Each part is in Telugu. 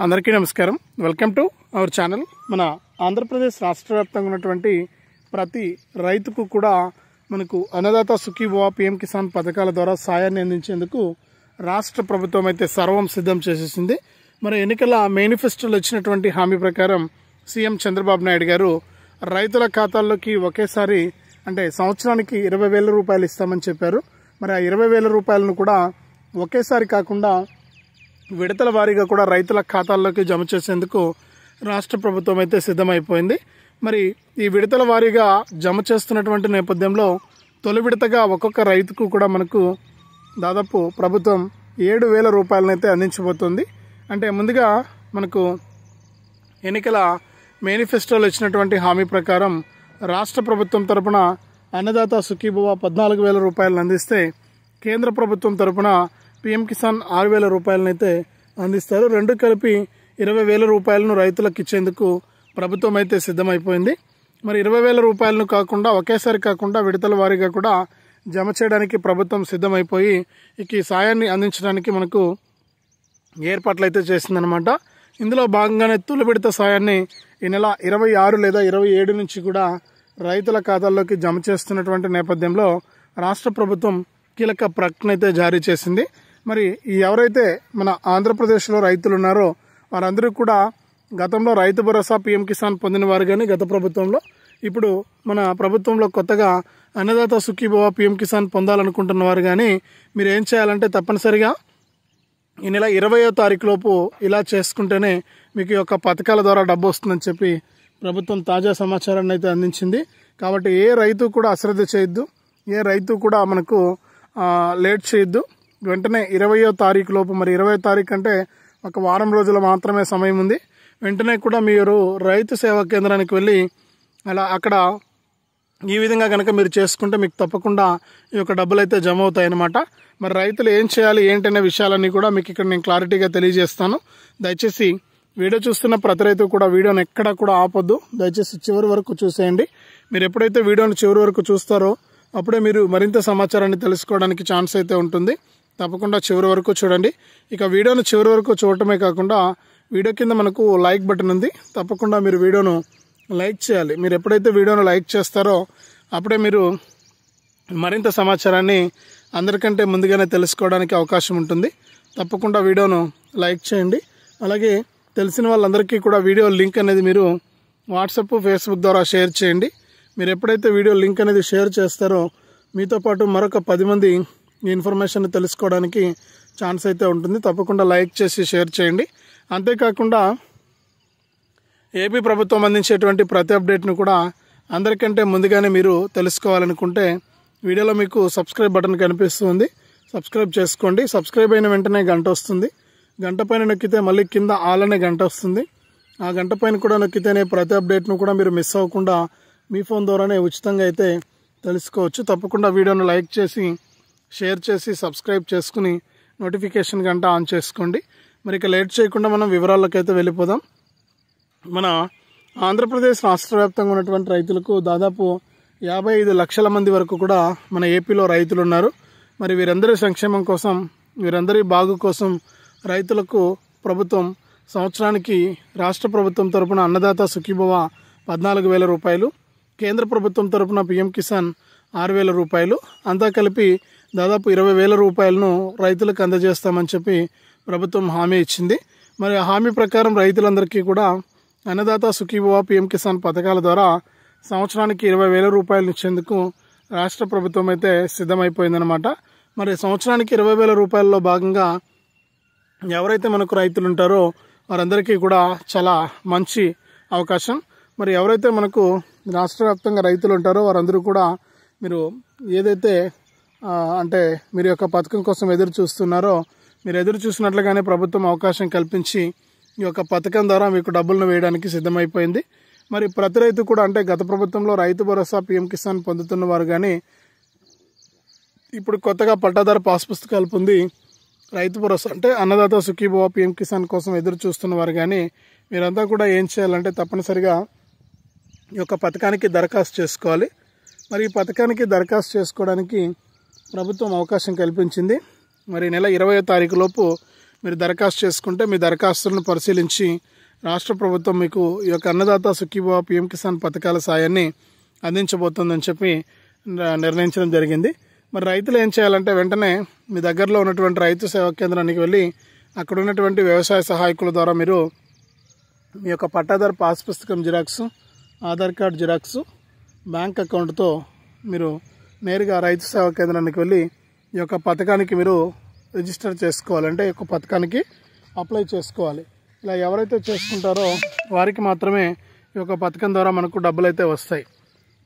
అందరికీ నమస్కారం. Welcome to our channel. మన ఆంధ్రప్రదేశ్ రాష్ట్ర వ్యాప్తంగా ఉన్నటువంటి ప్రతి రైతుకు కూడా మనకు అన్నదాత సుఖీభవ పీఎం కిసాన్ పథకాల ద్వారా సాయాన్ని అందించేందుకు రాష్ట్ర ప్రభుత్వం అయితే సర్వం సిద్ధం చేసేసింది. మరి ఎన్నికల మేనిఫెస్టోలో ఇచ్చినటువంటి హామీ ప్రకారం సీఎం చంద్రబాబు నాయుడు గారు రైతుల ఖాతాల్లోకి ఒకేసారి అంటే సంవత్సరానికి 20,000 రూపాయలు ఇస్తామని చెప్పారు. మరి ఆ 20,000 రూపాయలను కూడా ఒకేసారి కాకుండా విడతల వారీగా కూడా రైతుల ఖాతాల్లోకి జమ చేసేందుకు రాష్ట్ర ప్రభుత్వం అయితే సిద్ధమైపోయింది. మరి ఈ విడతల వారీగా జమ చేస్తున్నటువంటి నేపథ్యంలో తొలి విడతగా ఒక్కొక్క రైతుకు కూడా మనకు దాదాపు ప్రభుత్వం 7,000 రూపాయలనైతే అందించబోతోంది. అంటే ముందుగా మనకు ఎన్నికల మేనిఫెస్టోలో ఇచ్చినటువంటి హామీ ప్రకారం రాష్ట్ర ప్రభుత్వం తరపున అన్నదాత సుఖీభవ 14,000 రూపాయలను అందిస్తే కేంద్ర ప్రభుత్వం తరపున పీఎం కిసాన్ 6,000 రూపాయలనైతే అందిస్తారు. రెండు కలిపి 20,000 రూపాయలను రైతులకు ఇచ్చేందుకు ప్రభుత్వం అయితే సిద్ధమైపోయింది. మరి 20,000 రూపాయలను కాకుండా ఒకేసారి కాకుండా విడతల వారీగా కూడా జమ చేయడానికి ప్రభుత్వం సిద్ధమైపోయి ఈ సాయాన్ని అందించడానికి మనకు ఏర్పాట్లు అయితే చేసిందనమాట. ఇందులో భాగంగానే తొలి విడత సాయాన్ని ఈ నెల 26 లేదా 27 నుంచి కూడా రైతుల ఖాతాల్లోకి జమ చేస్తున్నటువంటి నేపథ్యంలో రాష్ట్ర ప్రభుత్వం కీలక ప్రకటన అయితే జారీ చేసింది. మరి ఎవరైతే మన ఆంధ్రప్రదేశ్లో రైతులు ఉన్నారో వారందరూ కూడా గతంలో రైతు భరోసా పీఎం కిసాన్ పొందిన వారు కానీ గత ప్రభుత్వంలో, ఇప్పుడు మన ప్రభుత్వంలో కొత్తగా అన్నదాత సుఖీభవ పీఎం కిసాన్ పొందాలనుకుంటున్న వారు కానీ మీరు ఏం చేయాలంటే తప్పనిసరిగా ఈ నెల 20వ తారీఖు లోపు ఇలా చేసుకుంటేనే మీకు ఈ యొక్క పథకాల ద్వారా డబ్బు వస్తుందని చెప్పి ప్రభుత్వం తాజా సమాచారాన్ని అయితే అందించింది. కాబట్టి ఏ రైతు కూడా అశ్రద్ధ చేయొద్దు, ఏ రైతు కూడా మనకు లేట్ చేయొద్దు. వెంటనే 20వ తారీఖు లోపు, మరి 20వ తారీఖు అంటే ఒక వారం రోజులు మాత్రమే సమయం ఉంది. వెంటనే కూడా మీరు రైతు సేవా కేంద్రానికి వెళ్ళి అక్కడ ఈ విధంగా కనుక మీరు చేసుకుంటే మీకు తప్పకుండా ఈ యొక్క డబ్బులు అయితే జమ అవుతాయి అన్నమాట. మరి రైతులు ఏం చేయాలి ఏంటనే విషయాలన్నీ కూడా మీకు ఇక్కడ నేను క్లారిటీగా తెలియజేస్తాను. దయచేసి వీడియో చూస్తున్న ప్రతి రైతు కూడా వీడియోని ఎక్కడా కూడా ఆపొద్దు. దయచేసి చివరి వరకు చూసేయండి. మీరు ఎప్పుడైతే వీడియోని చివరి వరకు చూస్తారో అప్పుడే మీరు మరింత సమాచారాన్ని తెలుసుకోవడానికి ఛాన్స్ అయితే ఉంటుంది. తప్పకుండా చివరి వరకు చూడండి. ఇక వీడియోను చివరి వరకు చూడటమే కాకుండా వీడియో కింద మనకు లైక్ బటన్ ఉంది, తప్పకుండా మీరు వీడియోను లైక్ చేయాలి. మీరు ఎప్పుడైతే వీడియోను లైక్ చేస్తారో అప్పుడే మీరు మరింత సమాచారాన్ని అందరికంటే ముందుగానే తెలుసుకోవడానికి అవకాశం ఉంటుంది. తప్పకుండా వీడియోను లైక్ చేయండి. అలాగే తెలిసిన వాళ్ళందరికీ కూడా వీడియో లింక్ అనేది మీరు వాట్సాప్, ఫేస్బుక్ ద్వారా షేర్ చేయండి. మీరు ఎప్పుడైతే వీడియో లింక్ అనేది షేర్ చేస్తారో మీతో పాటు మరొక 10 మంది ఈ ఇన్ఫర్మేషన్ తెలుసుకోవడానికి ఛాన్స్ అయితే ఉంటుంది. తప్పకుండా లైక్ చేసి షేర్ చేయండి. అంతేకాకుండా ఏపీ ప్రభుత్వం అందించేటువంటి ప్రతి అప్డేట్ను కూడా అందరికంటే ముందుగానే మీరు తెలుసుకోవాలనుకుంటే వీడియోలో మీకు సబ్స్క్రైబ్ బటన్ కనిపిస్తుంది, సబ్స్క్రైబ్ చేసుకోండి. సబ్స్క్రైబ్ అయిన వెంటనే గంట వస్తుంది, గంట పైన నొక్కితే మళ్ళీ కింద ఆల్ అనే గంట వస్తుంది. ఆ గంట పైన కూడా నొక్కితేనే ప్రతి అప్డేట్ను కూడా మీరు మిస్ అవ్వకుండా మీ ఫోన్ ద్వారానే ఉచితంగా అయితే తెలుసుకోవచ్చు. తప్పకుండా వీడియోను లైక్ చేసి షేర్ చేసి సబ్స్క్రైబ్ చేసుకుని నోటిఫికేషన్ గంట ఆన్ చేసుకోండి. మరి ఇక లేట్ చేయకుండా మనం వివరాల్లోకి అయితే వెళ్ళిపోదాం. మన ఆంధ్రప్రదేశ్ రాష్ట్ర వ్యాప్తంగా ఉన్నటువంటి రైతులకు దాదాపు 55 లక్షల మంది వరకు కూడా మన ఏపీలో రైతులు ఉన్నారు. మరి వీరందరి సంక్షేమం కోసం, వీరందరి బాగు కోసం రైతులకు ప్రభుత్వం సంవత్సరానికి రాష్ట్ర ప్రభుత్వం తరపున అన్నదాత సుఖీభవ 14,000 రూపాయలు, కేంద్ర ప్రభుత్వం తరపున పీఎం కిసాన్ 6,000 రూపాయలు, అంతా కలిపి దాదాపు 20,000 రూపాయలను రైతులకు అందజేస్తామని చెప్పి ప్రభుత్వం హామీ ఇచ్చింది. మరి ఆ హామీ ప్రకారం రైతులందరికీ కూడా అన్నదాత సుఖీభవ పీఎం కిసాన్ పథకాల ద్వారా సంవత్సరానికి 20,000 రూపాయలు ఇచ్చేందుకు రాష్ట్ర ప్రభుత్వం అయితే సిద్ధమైపోయిందనమాట. మరి సంవత్సరానికి 20,000 రూపాయల్లో భాగంగా ఎవరైతే మనకు రైతులు ఉంటారో వారందరికీ కూడా చాలా మంచి అవకాశం. మరి ఎవరైతే మనకు రాష్ట్ర వ్యాప్తంగా రైతులు ఉంటారో వారందరూ కూడా మీరు ఏదైతే అంటే మీరు యొక్క పథకం కోసం ఎదురు చూస్తున్నారో మీరు ఎదురు చూసినట్లుగానే ప్రభుత్వం అవకాశం కల్పించి ఈ యొక్క పథకం ద్వారా మీకు డబ్బులను వేయడానికి సిద్ధమైపోయింది. మరి ప్రతి రైతు కూడా అంటే గత ప్రభుత్వంలో రైతు భరోసా పీఎం కిసాన్ పొందుతున్న వారు కానీ ఇప్పుడు కొత్తగా పట్టాదారు పాస్ పుస్తకాలు పొంది రైతు భరోసా అంటే అన్నదాత సుఖీభవ పీఎం కిసాన్ కోసం ఎదురు చూస్తున్న వారు కానీ మీరంతా కూడా ఏం చేయాలంటే తప్పనిసరిగా ఈ యొక్క పథకానికి దరఖాస్తు చేసుకోవాలి. మరి ఈ పథకానికి దరఖాస్తు చేసుకోవడానికి ప్రభుత్వం అవకాశం కల్పించింది. మరి నెల 20వ తారీఖు లోపు మీరు దరఖాస్తు చేసుకుంటే మీ దరఖాస్తులను పరిశీలించి రాష్ట్ర ప్రభుత్వం మీకు ఈ యొక్క అన్నదాత సుఖీభవ పీఎం కిసాన్ పథకాల సాయాన్ని అందించబోతుందని చెప్పి నిర్ణయించడం జరిగింది. మరి రైతులు ఏం చేయాలంటే వెంటనే మీ దగ్గరలో ఉన్నటువంటి రైతు సేవా కేంద్రానికి వెళ్ళి అక్కడ ఉన్నటువంటి వ్యవసాయ సహాయకుల ద్వారా మీరు మీ యొక్క పట్టాదారు పాస్ పుస్తకం xerox, Aadhaar card xerox, bank అకౌంట్తో మీరు నేరుగా రైతు సేవా కేంద్రానికి వెళ్ళి ఈ యొక్క పథకానికి మీరు రిజిస్టర్ చేసుకోవాలి. అంటే ఈ యొక్క పథకానికి అప్లై చేసుకోవాలి. ఇలా ఎవరైతే చేసుకుంటారో వారికి మాత్రమే ఈ యొక్క పథకం ద్వారా మనకు డబ్బులు అయితే వస్తాయి.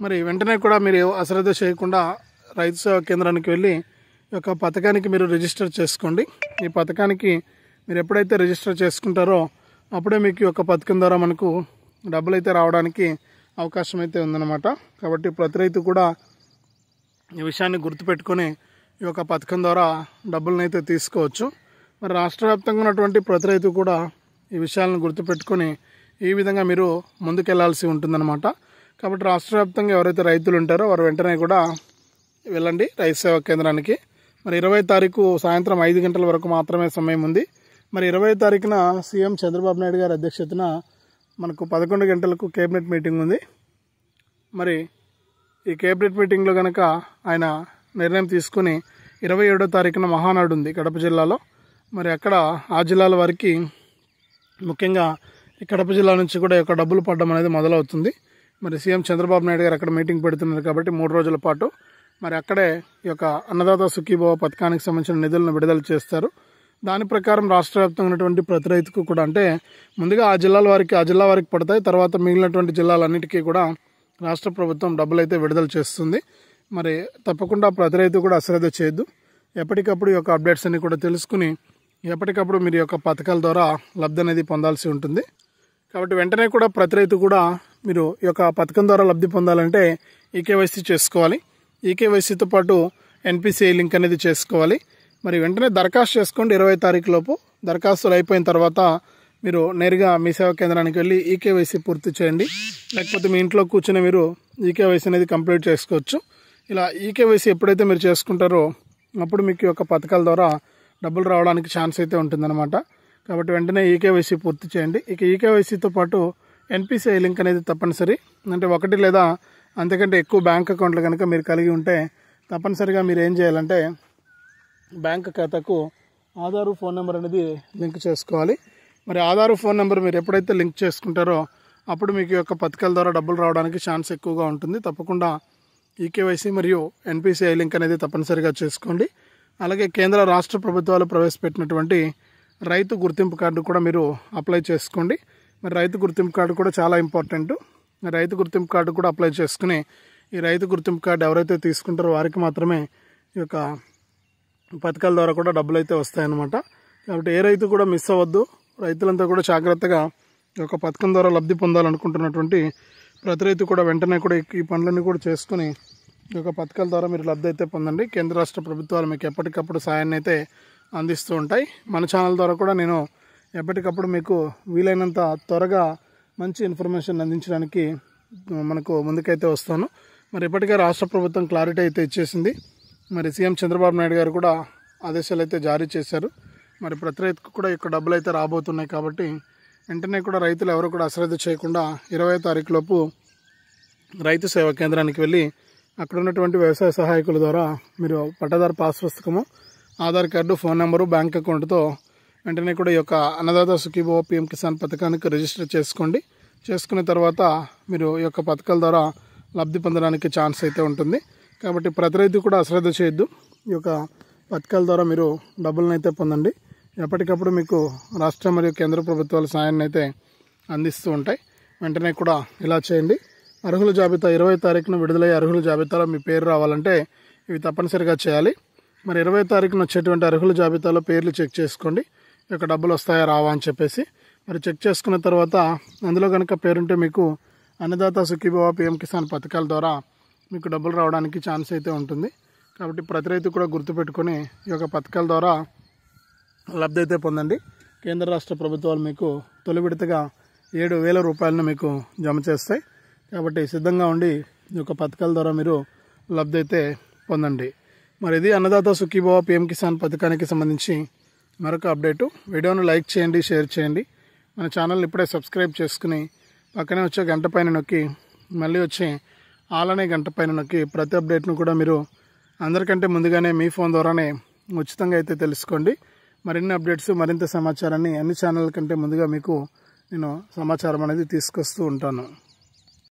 మరి వెంటనే కూడా మీరు అశ్రద్ధ చేయకుండా రైతు సేవా కేంద్రానికి వెళ్ళి ఈ యొక్క పథకానికి మీరు రిజిస్టర్ చేసుకోండి. ఈ పథకానికి మీరు ఎప్పుడైతే రిజిస్టర్ చేసుకుంటారో అప్పుడే మీకు ఈ యొక్క పథకం ద్వారా మనకు డబ్బులు అయితే రావడానికి అవకాశం అయితే ఉందన్నమాట. కాబట్టి ప్రతి రైతు కూడా ఈ విషయాన్ని గుర్తుపెట్టుకొని ఈ యొక్క పథకం ద్వారా డబ్బులను అయితే తీసుకోవచ్చు. మరి రాష్ట్ర వ్యాప్తంగా ఉన్నటువంటి ప్రతి రైతు కూడా ఈ విషయాలను గుర్తుపెట్టుకొని ఈ విధంగా మీరు ముందుకెళ్లాల్సి ఉంటుందన్నమాట. కాబట్టి రాష్ట్ర వ్యాప్తంగా ఎవరైతే రైతులు ఉంటారో వారు వెంటనే కూడా వెళ్ళండి రైతు సేవా కేంద్రానికి. మరి 20 తారీఖు సాయంత్రం 5 గంటల వరకు మాత్రమే సమయం ఉంది. మరి 20 తారీఖున సీఎం చంద్రబాబు నాయుడు గారి అధ్యక్షతన మనకు 11 గంటలకు కేబినెట్ మీటింగ్ ఉంది. మరి ఈ కేబినెట్ మీటింగ్లో కనుక ఆయన నిర్ణయం తీసుకుని 27వ తారీఖున మహానాడు ఉంది కడప జిల్లాలో. మరి అక్కడ ఆ జిల్లాల వారికి ముఖ్యంగా ఈ కడప జిల్లా నుంచి కూడా ఈ యొక్క డబ్బులు పడడం అనేది మొదలవుతుంది. మరి సీఎం చంద్రబాబు నాయుడు గారు అక్కడ మీటింగ్ పెడుతున్నారు కాబట్టి 3 రోజుల పాటు మరి అక్కడే ఈ యొక్క అన్నదాత సుఖీభవ పథకానికి సంబంధించిన నిధులను విడుదల చేస్తారు. దాని ప్రకారం రాష్ట్ర వ్యాప్తంగా ఉన్నటువంటి ప్రతి రైతుకు కూడా అంటే ముందుగా ఆ జిల్లా వారికి పడతాయి. తర్వాత మిగిలినటువంటి జిల్లాలన్నిటికీ కూడా రాష్ట్ర ప్రభుత్వం డబ్బులు అయితే విడుదల చేస్తుంది. మరి తప్పకుండా ప్రతి రైతు కూడా అశ్రద్ధ చేయొద్దు. ఎప్పటికప్పుడు ఈ యొక్క అప్డేట్స్ అన్ని కూడా తెలుసుకుని ఎప్పటికప్పుడు మీరు ఈ యొక్క పథకాల ద్వారా లబ్ధి అనేది పొందాల్సి ఉంటుంది. కాబట్టి వెంటనే కూడా ప్రతి రైతు కూడా మీరు ఈ యొక్క పథకం ద్వారా లబ్ధి పొందాలంటే ఈకేవైసీ చేసుకోవాలి. ఈకేవైసీతో పాటు ఎన్పిసిఐ లింక్ అనేది చేసుకోవాలి. మరి వెంటనే దరఖాస్తు చేసుకోండి. 20 తారీఖు లోపు దరఖాస్తులు అయిపోయిన తర్వాత మీరు నేరుగా మీ సేవా కేంద్రానికి వెళ్ళి ఈకేవైసీ పూర్తి చేయండి. లేకపోతే మీ ఇంట్లో కూర్చొని మీరు ఈకేవైసీ అనేది కంప్లీట్ చేసుకోవచ్చు. ఇలా ఈకేవైసీ ఎప్పుడైతే మీరు చేసుకుంటారో అప్పుడు మీకు యొక్క పథకాల ద్వారా డబ్బులు రావడానికి ఛాన్స్ అయితే ఉంటుందన్నమాట. కాబట్టి వెంటనే ఈకేవైసీ పూర్తి చేయండి. ఇక ఈకేవైసీతో పాటు ఎన్పిసిఐ లింక్ అనేది తప్పనిసరి. అంటే 1 లేదా అంతకంటే ఎక్కువ బ్యాంక్ అకౌంట్లు కనుక మీరు కలిగి ఉంటే తప్పనిసరిగా మీరు ఏం చేయాలంటే బ్యాంక్ ఖాతాకు ఆధారు ఫోన్ నెంబర్ అనేది లింక్ చేసుకోవాలి. మరి ఆధారు ఫోన్ నెంబర్ మీరు ఎప్పుడైతే లింక్ చేసుకుంటారో అప్పుడు మీకు యొక్క పథకాల ద్వారా డబ్బులు రావడానికి ఛాన్స్ ఎక్కువగా ఉంటుంది. తప్పకుండా ఈకేవైసీ మరియు ఎన్పిసిఐ లింక్ అనేది తప్పనిసరిగా చేసుకోండి. అలాగే కేంద్ర రాష్ట్ర ప్రభుత్వాలు ప్రవేశపెట్టినటువంటి రైతు గుర్తింపు కార్డు కూడా మీరు అప్లై చేసుకోండి. మరి రైతు గుర్తింపు కార్డు కూడా చాలా ఇంపార్టెంట్. రైతు గుర్తింపు కార్డు కూడా అప్లై చేసుకుని ఈ రైతు గుర్తింపు కార్డు ఎవరైతే తీసుకుంటారో వారికి మాత్రమే ఈ యొక్క పథకాల ద్వారా కూడా డబ్బులు అయితే వస్తాయన్నమాట. కాబట్టి ఏ రైతు కూడా మిస్ అవ్వద్దు. రైతులంతా కూడా జాగ్రత్తగా ఈ యొక్క పథకం ద్వారా లబ్ధి పొందాలనుకుంటున్నటువంటి ప్రతి రైతు కూడా వెంటనే కూడా ఈ పనులన్నీ కూడా చేసుకుని ఈ యొక్క పథకాల ద్వారా మీరు లబ్ధి అయితే పొందండి. కేంద్ర రాష్ట్ర ప్రభుత్వాలు మీకు ఎప్పటికప్పుడు సాయాన్ని అయితే అందిస్తూ ఉంటాయి. మన ఛానల్ ద్వారా కూడా నేను ఎప్పటికప్పుడు మీకు వీలైనంత త్వరగా మంచి ఇన్ఫర్మేషన్ అందించడానికి మనకు ముందుకైతే వస్తాను. మరి ఇప్పటికే రాష్ట్ర ప్రభుత్వం క్లారిటీ అయితే ఇచ్చేసింది. మరి సీఎం చంద్రబాబు నాయుడు గారు కూడా ఆదేశాలు అయితే జారీ చేశారు. మరి ప్రతి రైతుకు కూడా ఇక్కడ డబ్బులు అయితే రాబోతున్నాయి. కాబట్టి వెంటనే కూడా రైతులు ఎవరు కూడా అశ్రద్ధ చేయకుండా 20వ తారీఖు లోపు రైతు సేవా కేంద్రానికి వెళ్ళి అక్కడ ఉన్నటువంటి వ్యవసాయ సహాయకుల ద్వారా మీరు పట్టాదారు పాస్ పుస్తకము, Aadhaar card, phone number, bank అకౌంట్తో వెంటనే కూడా ఈ యొక్క అన్నదాత సుఖీభవ పీఎం కిసాన్ పథకానికి రిజిస్టర్ చేసుకోండి. చేసుకున్న తర్వాత మీరు ఈ యొక్క పథకాల ద్వారా లబ్ధి పొందడానికి ఛాన్స్ అయితే ఉంటుంది. కాబట్టి ప్రతి రైతు కూడా అశ్రద్ధ చేయొద్దు. ఈ యొక్క పథకాల ద్వారా మీరు డబ్బులను అయితే పొందండి. ఎప్పటికప్పుడు మీకు రాష్ట్ర మరియు కేంద్ర ప్రభుత్వాల సాయాన్ని అయితే అందిస్తూ ఉంటాయి. వెంటనే కూడా ఇలా చేయండి. అర్హుల జాబితా 20వ తారీఖున విడుదలయ్యే అర్హుల జాబితాలో మీ పేరు రావాలంటే ఇవి తప్పనిసరిగా చేయాలి. మరి 20వ తారీఖున వచ్చేటువంటి అర్హుల జాబితాలో పేర్లు చెక్ చేసుకోండి. ఈ యొక్క డబ్బులు వస్తాయా రావా అని చెప్పేసి మరి చెక్ చేసుకున్న తర్వాత అందులో కనుక పేరుంటే మీకు అన్నదాత సుఖీభవ పీఎం కిసాన్ పథకాల ద్వారా మీకు డబ్బులు రావడానికి ఛాన్స్ అయితే ఉంటుంది. కాబట్టి ప్రతి రైతు కూడా గుర్తుపెట్టుకొని ఈ యొక్క పథకాల ద్వారా లబ్ధి అయితే పొందండి. కేంద్ర రాష్ట్ర ప్రభుత్వాలు మీకు తొలి విడతగా 7,000 రూపాయలను మీకు జమ చేస్తాయి. కాబట్టి సిద్ధంగా ఉండి ఈ యొక్క పథకాల ద్వారా మీరు లబ్ధి అయితే పొందండి. మరి ఇది అన్నదాత సుఖీభవ పీఎం కిసాన్ పథకానికి సంబంధించి మరొక అప్డేటు. వీడియోను లైక్ చేయండి, షేర్ చేయండి. మన ఛానల్ని ఇప్పుడే సబ్స్క్రైబ్ చేసుకుని పక్కనే వచ్చే గంట పైన నొక్కి మళ్ళీ వచ్చే ఆల్ అనే గంట పైన నొక్కి ప్రతి అప్డేట్ను కూడా మీరు అందరికంటే ముందుగానే మీ ఫోన్ ద్వారానే ఉచితంగా అయితే తెలుసుకోండి. మరిన్ని అప్డేట్స్, మరింత సమాచారాన్ని అన్ని ఛానళ్ళ కంటే ముందుగా మీకు నేను సమాచారం అనేది తీసుకొస్తూ ఉంటాను.